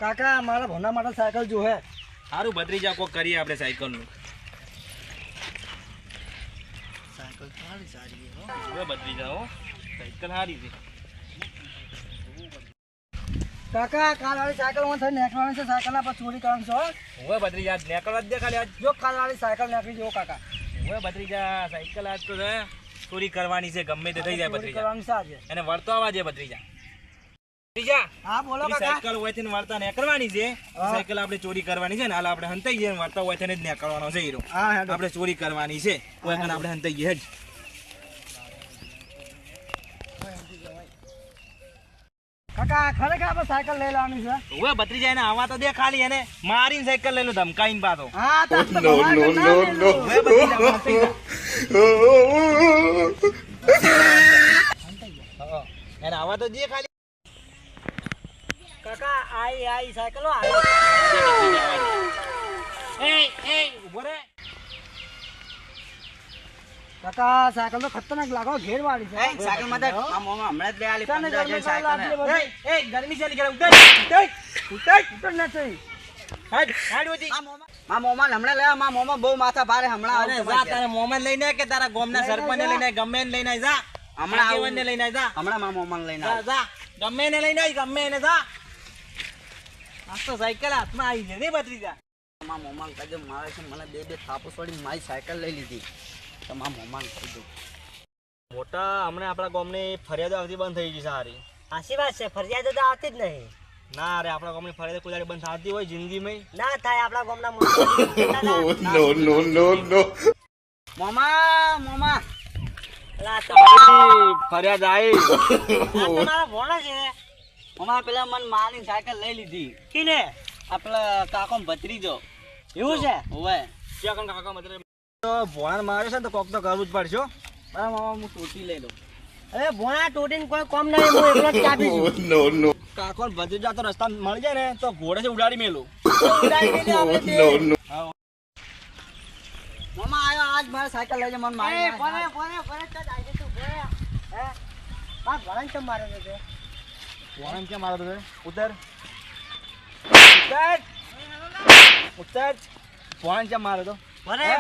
કાકા મારા ભોના માટે સાયકલ જો હે. સારું ભત્રીજા કોક કરીએ આપણે સાયકલનું. સાયકલ સારી સારી હો. હવે ભત્રીજા હો સાયકલ સારી છે. કાકા કાલવાળી સાયકલ માં થઈને નેકળવાની છે, સાયકલ પર ચોરી કરવાની છે હો. હવે ભત્રીજા નેકળવા જ દે ખાલી આજ. જો કાલવાળી સાયકલ નીકળી જો કાકા. હવે ભત્રીજા સાયકલ આજ તો છે ચોરી કરવાની છે, ગમે તે થઈ જાય ચોરી ભત્રીજા. કરવાની છે આજે. એને વળતો આવવા દે ભત્રીજા. ભત્રીજા હા બોલો પેલી કાકા. સાયકલ હોય ને વળતા નીકળવાની છે. હા. સાયકલ આપણે ચોરી કરવાની છે ને હાલ આપણે હંતાઈ જઈએ વળતા હોય ને જ નીકળવાનો છે હીરો. હા હેડો. આપણે ચોરી કરવાની છે કોઈ કણ આપણે હંતાઈ જઈએ જ. કાકા ખરેખર આપણે સાયકલ લઈ લેવાની છે. હવે ભત્રીજા એને આવા તો દે ખાલી એને મારીને સાયકલ લઈ લો ધમકાઈને પાછો. હા તો આજ તો ભગવાન ના લઈ લો. હવે ભત્રીજા હંતાઈ જા. હા, એને આવા તો દે ખાલી. કાકા આઈ સાયકલો આવી. ઉભો રે. કાકા સાયકલ તો ખતરનાક લાગો ઘેર વાળી છે. સાયકલ માં હમણાં જ લઈ આલી ચાલે 15,000 સાયકલ હે. ગરમી છે નીકળે ઉતર ઉતર ના થઈ. હાડ હાડ ઓજી. મા મોમાં હમણાં લઈ મા મોમાં બહુ માથા ભારે હમણાં અરે આવતો જા છે. તારે મોમેન લઈને કે તારા ગામના સરપંચને લઈને ગમે એને લઈને જા હમણાં આવું. આગેવાનને લઈને જા હમણાં મા મોમાં લઈને જા આવું. જા ગમે એને લઈને ગમે એને જા. આ તો સાયકલ હાથમાં આવી છે ને ભત્રીજા. મા મોમાં કહેજો મારે છે મને બે થાપો છોડી મારી સાયકલ લઈ લીધી તો મા મોમાં કહેજો. મોટા હમણાં આપણા ગામની ફરિયાદો આવતી બંધ થઈ ગઈ છે સારી. સાચી વાત છે, ફરિયાદ તો આવતી જ નહીં. ના અરે આપણા ગામની ફરિયાદ કોઈ દાડે બંધ થતી હોય જિંદગીમાં. ના થાય આપણા ગામના મોમાં મોમાં ફરિયાદ આવી. તમારા ભોણો છે. મોમાં પેલા મને મારી સાયકલ લઈ લીધી. કીને આપણા કાકો ભત્રીજો એવું છે. હોવે ક્યાં કોણ કાકા મતલબ તો ભોળાને માર્યો છે ને તો કોક તો કરવું જ પડશે હો. બરાબર મામા હું ટોટી લઈ લઉં. અરે ભોણા તોડીને કોઈ કોમ નહીં, હું એકલો જ કાપી છું. કાકો ભત્રીજા તો રસ્તા મળી જાય ને તો ઘોડે છે ઉડાડી મેલું. મામા આયો આજ મારે સાયકલ લઈ જા મને મારી ભણે તો જાય તું ભણે. હે આ ભણાને કેમ મારે છે? ભોળાને કેમ મારો તો ઉતર ઉતર ઉતર ભોળાને કેમ મારો તો ભણે